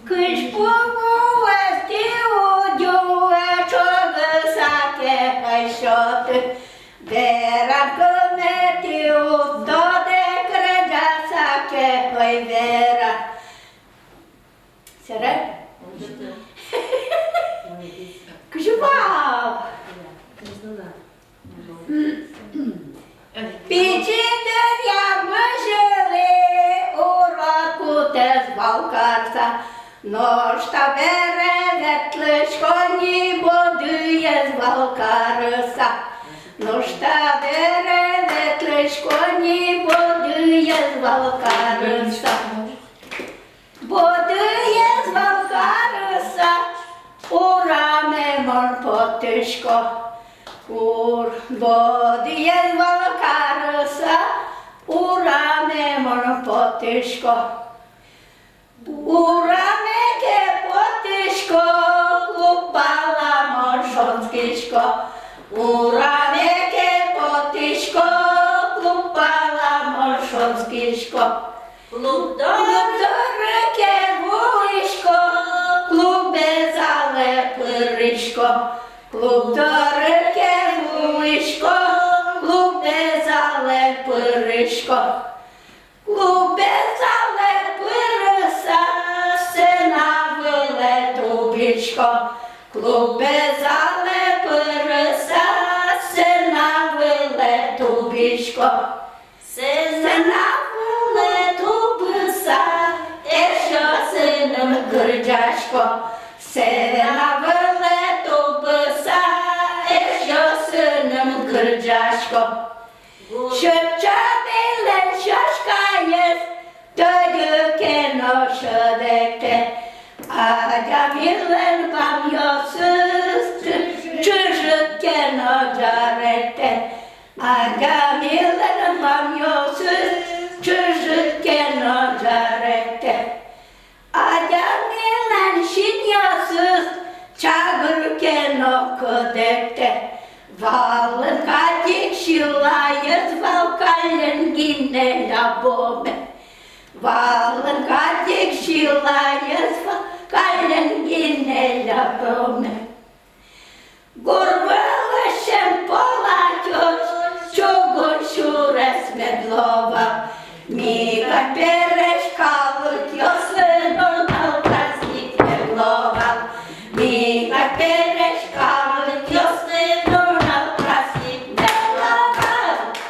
Киш повести удювечок саке хайшоти, вера комети устоде креджа саке хай вера. Серед? Кжував! Пічі дерев'я жили, уроку те з Балкарса, нож та бере ветличко, ні будує з Балкарса. Нож та бере ветличко, ні будує з Балкарса. Будує з Балкарса, урами мон потишко. Будує з Балкарса, урами мон потишко. Ураmeке потишко, клупала моршонскичко. Ураmeке потишко, клупала моршонскичко. Клубдореке вуличко, клубе залепиричко. Клубдореке вуличко, клубе залепиричко. Клубе залепирися, сина вилетубічко. Клубе залепирися, сина вилетубічко. Сина вилетубися, що сином грджачко. Сина вилетубися, що сином грджачко. Шепчати шашка єсть, тоді кіно шодекте. А Камілен вам йосист, чужит кіно жаректе. А Камілен вам йосист, чужит кіно жаректе. А Камілен шін йосист, чагр кіно кодекте. Валенка тікшілає з валкален на боме. Валенка тікшілає з валкален на боме. Гурвелищем полатьоч, чугур шурес медлова. Міка перешкалуть йо,